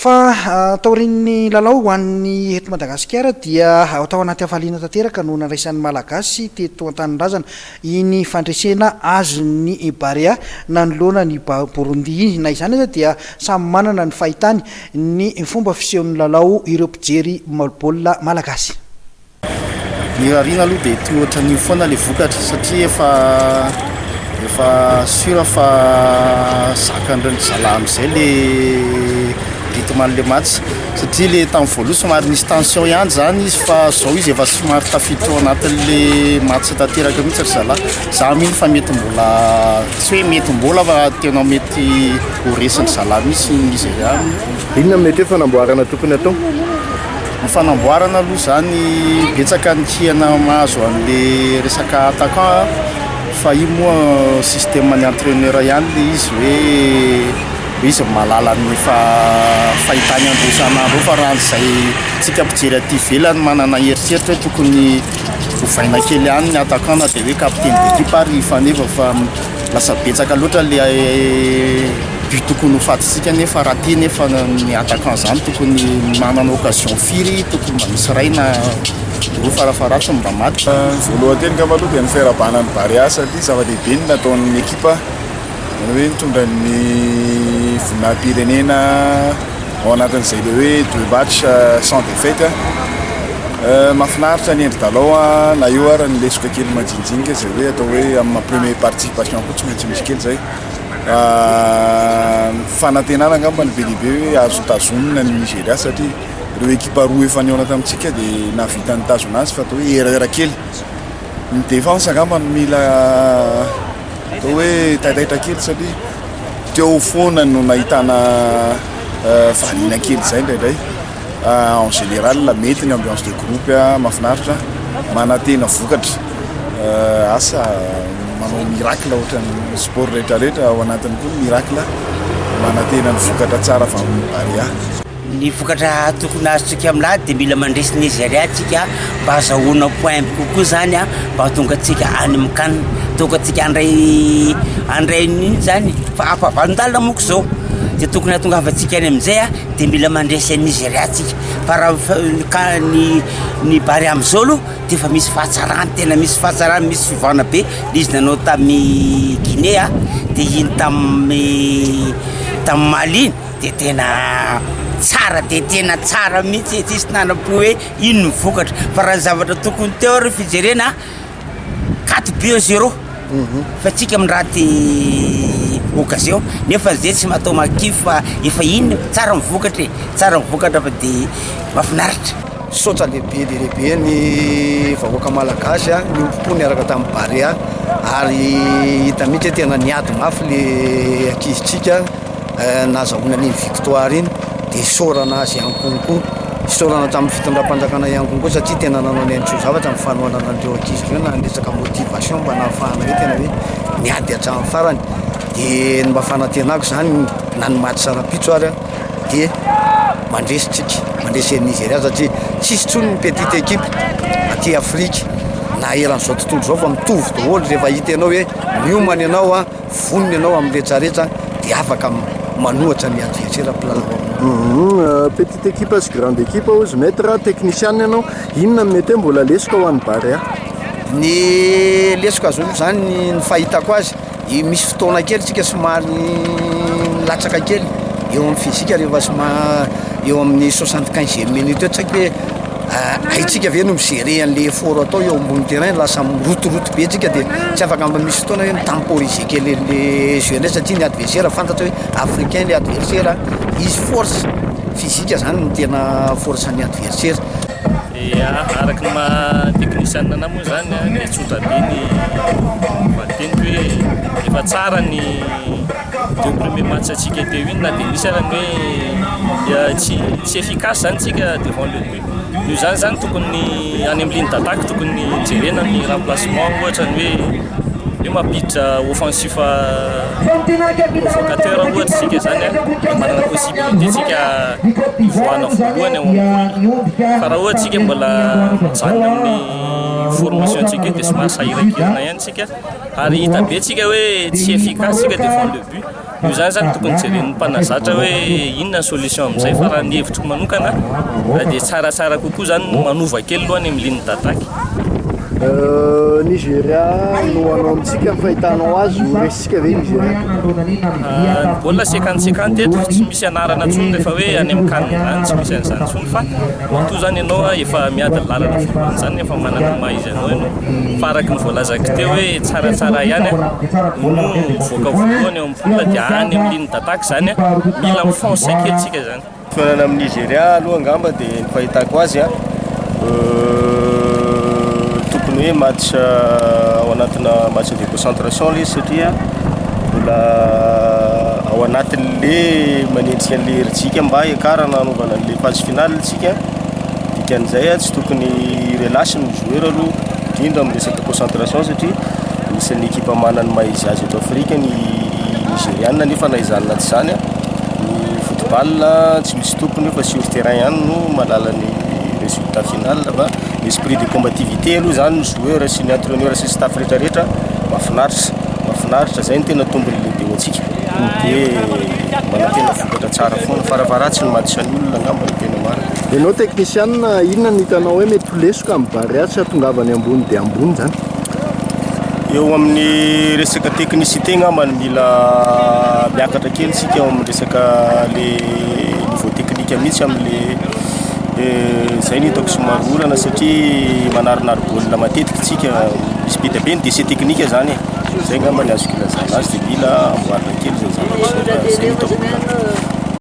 fa taorin'ny lalao ho an'ny eto Madagasikara dia atao anaty hafaliana tanteraka no nandraisan'ny malagasy teto an-tanindrazana iny fandresena azon'ny Barea nanoloana ny Burundi na izany aza dia samy manana ny fahitany ny fomba fisehon'ny lalao ireo mpijery baolina malagasy. Ny arina aloha dia toy ohatran'io foana le vokatra satria efa sura fa zakandreny zala am'izay le rythme le match satria le tamin'ny voaloha somary nisy tension ihany zany izy fa zao izy efa somary tafiditra ao anatin'le match tanteraka mihitsy ry zala za mihitsy fa mety mbola tsy hoe mety mbola fa tena mety ho resiny zala mihitsy izy ihany. Inona mety hoe fanamboarana tokony atao? Ny fanamboarana aloha zany betsaka ny tiana mahazo an'le resaka attaquant fa io moa système ny entraîneur ihany le izy hoe izy malala ny fahitany andro isan'andro fa raha an'izay tsika mpijery aty ivelany manana heritreritra hoe tokony hovaina kely ihany ny attaquant na dia hoe capitaine d'équipe ary fa nefa fa lasa betsaka loatra le but tokony ho fatisika nefa raha ty nefa ny attaquant zany tokony manana occasion firy tokony mba misy ray na roa farafaratsy mba maty. Voalohany teny ngamba aloha dia ny firahabana ny Barea satria zava-dehibe ny nataon'ny ekipa hoe mitondra ny voninahim-pirenena ao anatin'izay le hoe deux match sans défaite. Mahafinaritra ny endry dalao na io ary ny lesoka kely majinijinika zay hoe atao hoe amin'ny première participation koa tsy maintsy misy kely zay fanantenana ngamba ny be lehibe hoe azo tazonina ny Nigeria satria ireo ekipa roa efa niona tamintsika dia navita ny tazona azy fa atao hoe erreur kely ny défense ngamba ny mila atao hoe taitaitra kely satria teo foana no nahitana valina kely zay indraindray. En général mety ny ambiance de groupe mahafinaritra manantena vokatra asa manao miracle ohatran'ny sport rehetrarehetra ao anatiny koa miracle manantena ny vokatra tsara fa amin'ny Barea. Ny vokatra tokony azotsika amin'lahy dia mila mandresy Nigeria atsika mba azahoana point kokoa zany mba tonga atsika any amin'ny CAN tonga atsika andray niny zany fa ampavalon-dalina moko zao dia tokony ahatongavantsika any amin'izay dia mila mandresy Nigeria atsika fa raha ny Barea amin'izao aloha dia efa misy fahatsarany tena misy fahatsarany misy fivana be izy nanao tamin'ny Guinée dia iny tamin'ny Mali dia tena tsara dia tena tsara mihitsy tsisy nanam-po hoe ino ny vokatra fa raha ny zavatra tokony teo ry fijerena 4-0 fa tsika amin'ny raty occasion nefa zay tsy matao makify fa efa ino tsara mivokatra tsara mivokatra fa dia mahafinaritra. Saotra lehibe ny vahoaka malagasy ny ompony araka tamin'ny Barea ary hita mihitsy hoe tena niady mafy le ankizitsika nahazahoana ny victoire iny dia saorana azy ihany konko saorana tamin'ny fitondram-panjakana ihany konko satria tena nanao ny antso zavatra amin'ny fanohanana an'ireo ankizy ireo na resaka motivation mba nahafahana hoe tena hoe niady hatramin'ny farany dia ny mba fanantenako zany na ny maty sarapitso ary dia mandresy Nigeria satria tsisy tsony ny petite équipe aty Afrique na eran'izao tontolo zao fa mitovy daholo rehefa hita ianao hoe miomana ianao vonona ianao amin'ny rehetrarehetra dia afaka manohatra ny adversaire plan. Petite équipe sy grande équipe ozy maître technicien ianao inona mety hoe mbola lesika ho an'ny Barea? Ny lesika azo zany ny fahitako azy misy fotoana kely tsika somary latsaka kely eo amin'ny fizika rehefa eo amin'ny 75e minute tsaka hoe haitsika ve no migerer an'le effort atao eo ambony terrain lasa mirotoroto be tsika dia tsy afaka mba misy fotoana hoe mitemporiser kely le jeu satria ny adversaire fantatra hoe africain le adversaire izy force physique zany no tena force ny adversaire. Araka ny maha-technicien ana moa zany dia tsotra be ny vateniko hoe efa tsara ny deux premier match atsika teo iny na dia misy arany hoe tsy efficace zany tsika devant le but. Io zany tokony any amin'ny ligne d'attaque tokony jerena ny remplacement ohatra ny hoe io mampiditra offensif provocateur ohatra tsika zany dia manana possibilité tsika voana voalohany ao amin'ny fa raha ohatra tsika mbola mijanona amin'ny formation tsika dia somary sahirakirana ihany tsika ary hita be tsika hoe tsy efficace tsika devant le but io zany zany tokony jeren'ny mpanazatra hoe inona solution amin'izay fa raha ny hevitroko manokana dia tsaratsara kokoa zany manova kely aloha any amin'ny ligne d'attaque. Nigeria no anao amintsika ny fahitanao azy ho resitsika ve Nigeria? Baolina 50-50 eto tsy misy anarana ntsony rehefa hoe any amin'ny kanina zany tsy misy an'izany ntsony fa toa zany ianao efa miady lalana voalohany zany efa manana maha izy anao ianao fa araky ny voalazako teo hoe tsaratsara ihany no mivoaka voalohany eo amin'ny baolina dia any amin'ny ligne d'attaque zany mila mifonce kely tsika zany. Fifanana amin'ny Nigeria aloha angamba dia ny fahitako azy tokony hoe match ao anatina match de concentration ilay satria mbola ao anatin'le manentsika an'le heritsika mba hiakarana hanaovana an'le phase finale tsika dikan'izay tsy tokony relâche ny joueur aloha indrindra amin'ny resaka concentration satria misy ny équipe manana maha izy azy eto Afrika ny Nigériana nefa naizanona tsy zany ny football tsy misy tompony fa sur terrain ihany no malala ny résultat final fa l'esprit de combativité aloha zany ny joueur sy ny entraîneur sy staff rehetrarehetra mahafinaritra zay ny tena tombony lehibe ho antsika dia manantena vokatra tsara foana faravaratsy ny match-ny olona angamba ny tena marina. Ianao technicien inona ny hitanao hoe mety ho lesoka amin'ny Barea tsy hatongavany ambony dia ambony zany? Eo amin'ny resaka technicité ngamba ny mila miakatra kely sika eo amin'ny resaka le niveau technique mihitsy amin'le zay ny hitako somary olana satria manarinary baolina matetika tsika misy be dia be ny déchet technique zany zay ngamba ny azoko ilazana azy dia mila amboarina kely zay zavatra zay hitako.